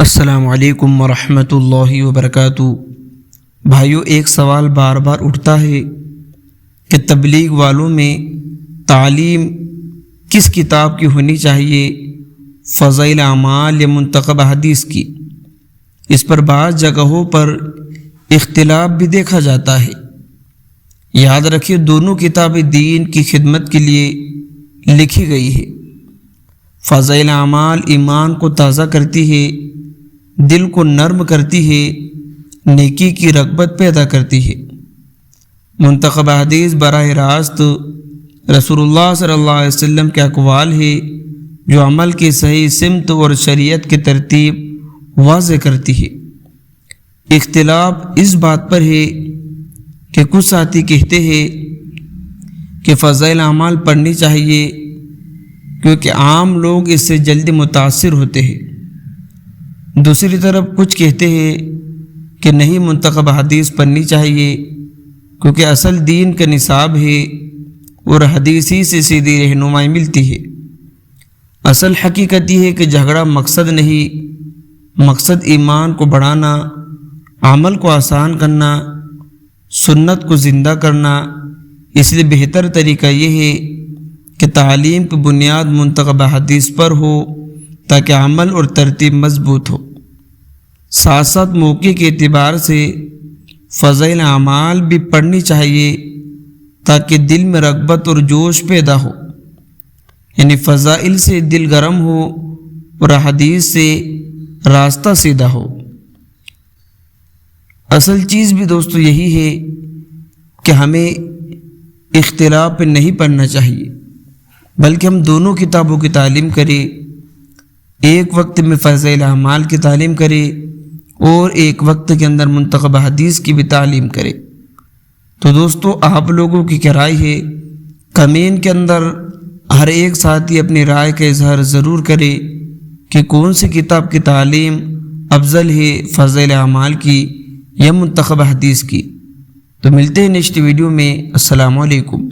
السلام علیکم ورحمۃ اللہ وبرکاتہ۔ بھائیو، ایک سوال بار بار اٹھتا ہے کہ تبلیغ والوں میں تعلیم کس کتاب کی ہونی چاہیے، فضائل اعمال یا منتخب حدیث کی؟ اس پر بعض جگہوں پر اختلاف بھی دیکھا جاتا ہے۔ یاد رکھیے، دونوں کتابیں دین کی خدمت کے لیے لکھی گئی ہے۔ فضائل اعمال ایمان کو تازہ کرتی ہے، دل کو نرم کرتی ہے، نیکی کی رغبت پیدا کرتی ہے۔ منتخب حدیث براہ راست رسول اللہ صلی اللہ علیہ وسلم کے اقوال ہے جو عمل کی صحیح سمت اور شریعت کی ترتیب واضح کرتی ہے۔ اختلاف اس بات پر ہے کہ کچھ ساتھی کہتے ہیں کہ فضائل اعمال پڑھنی چاہیے کیونکہ عام لوگ اس سے جلدی متاثر ہوتے ہیں۔ دوسری طرف کچھ کہتے ہیں کہ نہیں، منتخب حدیث پڑھنی چاہیے کیونکہ اصل دین کا نصاب ہے اور حدیث ہی سے سیدھی رہنمائی ملتی ہے۔ اصل حقیقت یہ ہے کہ جھگڑا مقصد نہیں، مقصد ایمان کو بڑھانا، عمل کو آسان کرنا، سنت کو زندہ کرنا۔ اس لیے بہتر طریقہ یہ ہے کہ تعلیم کی بنیاد منتخب حدیث پر ہو تاکہ عمل اور ترتیب مضبوط ہو۔ ساتھ ساتھ موقع کے اعتبار سے فضائل اعمال بھی پڑھنی چاہیے تاکہ دل میں رغبت اور جوش پیدا ہو، یعنی فضائل سے دل گرم ہو اور حدیث سے راستہ سیدھا ہو۔ اصل چیز بھی دوستو یہی ہے کہ ہمیں اختلاف پہ نہیں پڑھنا چاہیے، بلکہ ہم دونوں کتابوں کی تعلیم کریں، ایک وقت میں فضائل اعمال کی تعلیم کرے اور ایک وقت کے اندر منتخب حدیث کی بھی تعلیم کرے۔ تو دوستو، آپ لوگوں کی کیا رائے ہے؟ کمنٹ کے اندر ہر ایک ساتھی اپنی رائے کا اظہار ضرور کرے کہ کون سی کتاب کی تعلیم افضل ہے، فضائل اعمال کی یا منتخب حدیث کی۔ تو ملتے ہیں نیکسٹ ویڈیو میں۔ السلام علیکم۔